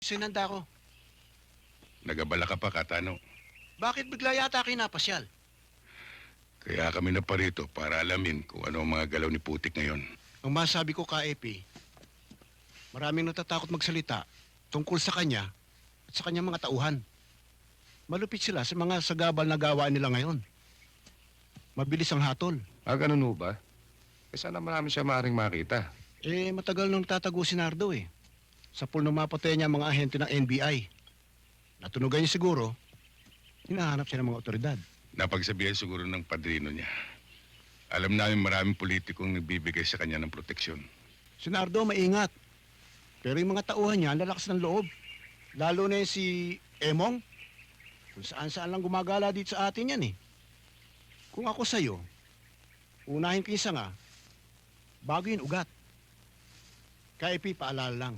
Sinanda ko. Nagabala ka pa, Katano. Bakit bigla yata kayo napasyal? Kaya kami na parito para alamin kung ano ang mga galaw ni Putik ngayon. Ang masabi ko ka, Epi, maraming natatakot magsalita tungkol sa kanya at sa kanyang mga tauhan. Malupit sila sa mga sagabal na gawain nila ngayon. Mabilis ang hatol. Ganun ho ba? Sana marami siya maaaring makita. Matagal nung tatago si Nardo eh. Sa pool nung mapatay niya ang mga ahente ng NBI. Natunugan niya siguro, hinahanap siya ng mga otoridad. Napagsabihan siguro ng padrino niya. Alam namin maraming politikong nagbibigay sa kanya ng proteksyon. Si Nardo maingat. Pero yung mga tauhan niya, lalakas ng loob. Lalo na yung si Emong. Kung saan-saan lang gumagala dito sa atin yan eh. Kung ako sa'yo, unahin ko yung sanga, bago yung ugat. Kaya Epi, paalala lang.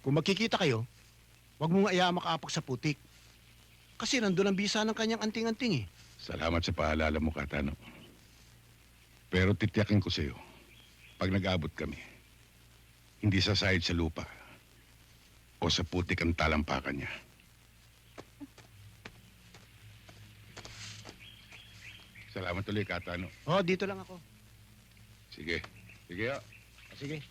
Kung magkikita kayo, huwag mong ayaw makaapak sa Putik. Kasi nandun ang bisa ng kanyang anting-anting eh. Salamat sa paalala mo, Katano. Pero titiyakin ko sa'yo, pag nag-abot kami, hindi sasahid sa lupa o sa Putik ang talampakan niya. Salamat ulit, Katano. Dito lang ako. Sige. Sige, ho. Sige.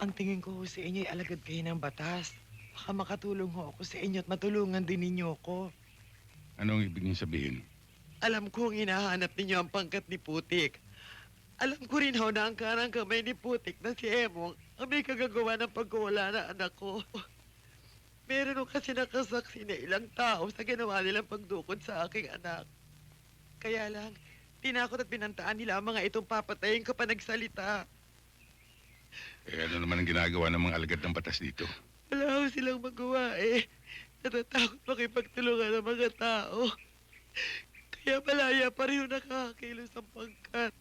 Ang tingin ko ho sa inyo ay alagad kayo ng batas. Baka makatulong ho ako sa inyo at matulungan din ninyo ako. Anong ibig niyong sabihin? Alam kong hinahanap ninyo ang pangkat ni Putik. Alam ko rin ho na ang karang kamay ni Putik na si Emong ang may kagagawa ng pagkawala na anak ko. Meron ho kasi nakasaksi na ilang tao sa ginawa nilang pagdukod sa aking anak. Kaya lang, tinakot at pinantaan nila ang mga itong papatayin kapag nagsalita. Ano naman ang ginagawa ng mga alagad ng batas dito? Wala ho silang magawa eh. Natatakot makipagtulungan ng mga tao. Kaya malaya pa rin nakakakilos ang pangkat.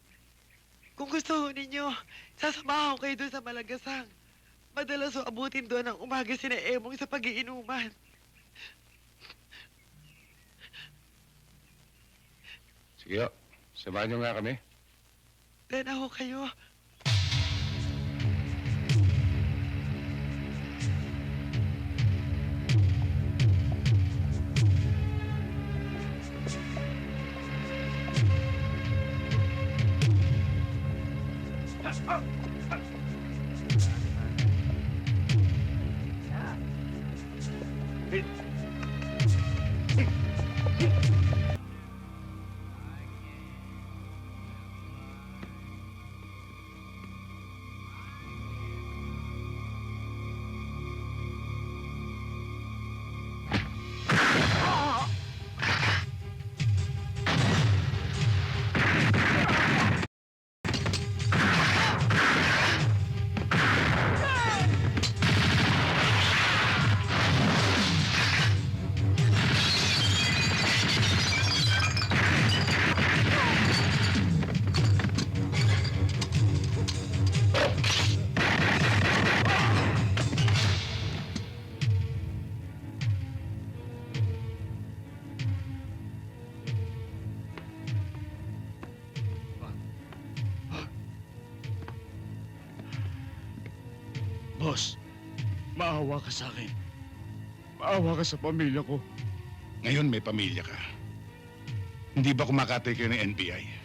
Kung gusto ho ninyo, sasamahan ko kayo doon sa Malagasang. Madalas ho abutin doon ang umaga sina Emong sa pag-iinuman. Sige ho, samahan niyo nga kami. Tena ho kayo. Boss, maawa ka sa akin. Maawa ka sa pamilya ko. Ngayon may pamilya ka. Hindi ba kumakatay kayo ng NBI?